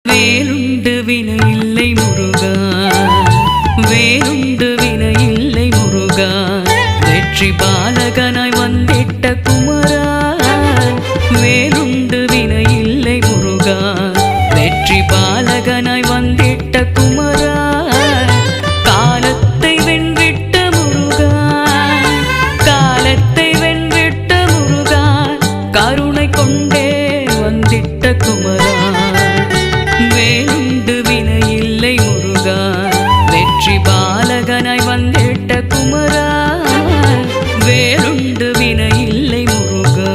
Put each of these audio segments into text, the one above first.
வேலுண்டு வினை இல்லை முருகா, வேலுண்டு வினை இல்லை முருகா, வெற்றி பாலகனாய் வந்திட்ட குமரா. வேலுண்டு வினை இல்லை முருகா, வெற்றி பாலகனாய் வந்திட்ட குமரா. காலத்தை வென்றிட்ட முருகா, காலத்தை வென்றிட்ட முருகா, கருணை கொண்டே வந்திட்ட குமரா. வேலுண்டு வினை இல்லை முருகா, வெற்றி பாலகனாய் வந்திட்ட குமரா. வேலுண்டு வினை இல்லை முருகா.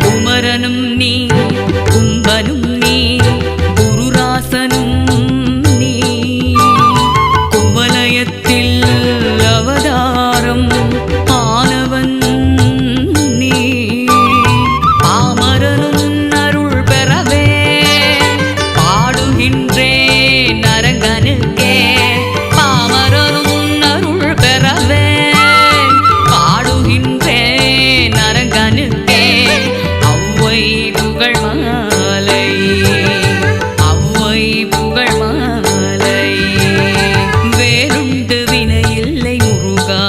குமரனும் நீ, கும்பனும் நீ, குருராசனும் நீ, குவலயத்தில் அவதாரம் ஆனவன் நீ. பாமரனும் அருள் பெறவே பாடுகின்றேன் அரங்கனுக்கே. பாமரனும் அருள் பெறவே பாடுகின்றேன் அரங்கனுக்கே. அவ்வை புகழ் மாலை, அவ்வை புகழ் மாலை. வேலுண்டு வினை இல்லை முருகா,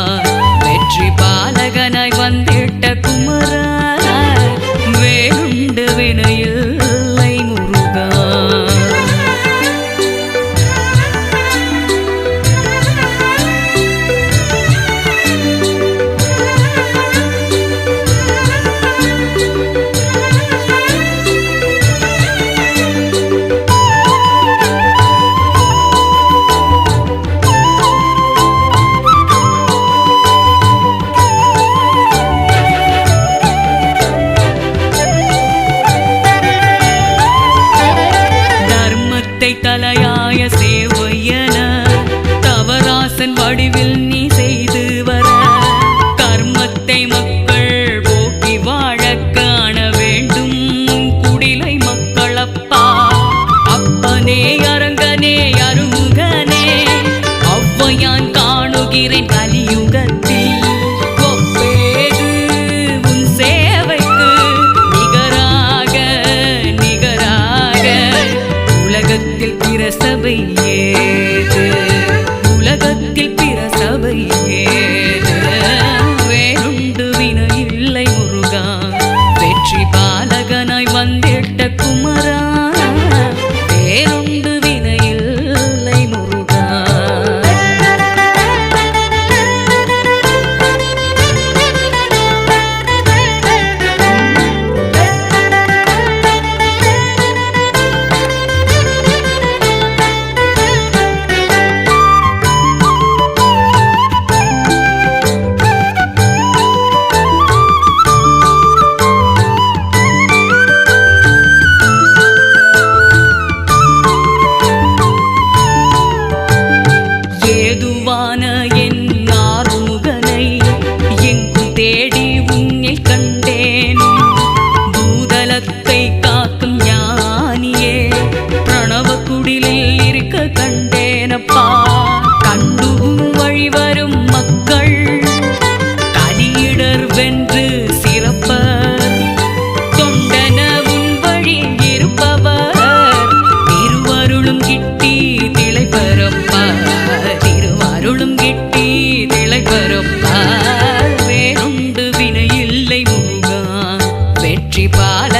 வெற்றி பாலகனாய் வந்திட்ட குமரா. வேலுண்டு வினை இல்லை முருகா. தலையாய சேவையன தவராசன் வடிவில் நீ செய்து வர. கர்மத்தை மக்கள் போக்கி வாழ காண வேண்டும் குடிலை மக்களப்பா. அப்பனே அரங்கனே அருங்கனே, ஒவ்வையான் காணுகிறேன் கலியுகத்தில். ஒப்பேது உன் சேவைக்கு நிகராக நிகராக. உலகத்தில் பிற சபை ஏது, உலகத்தில் பிற சபை ஏது. வேலுண்டு வினை இல்லை முருகா, வெற்றி பாலகனாய் வந்திட்ட குமரா. வேலுண்டு வினை இல்லை முருகா. ஏதுவான என் ஆறுமுகனை எங்கும் தேடி உன்னில் கண்டேன். பூதலத்தை காக்கும் ஞானியே பிரணவ குடிலில் இருக்க கண்டேனப்பா. கண்டும் வழிவரும் மக்கள் கலியிடர் வென்று சிறப்பர். தொண்டன உன் வழி இருப்பவர் திருவருளும் கிட்டி திளைப்பரப்பா. திருவருளும் கிட்டி திளைப்பரப்பா. வேலுண்டு வினை இல்லை முருகா, வெற்றி பால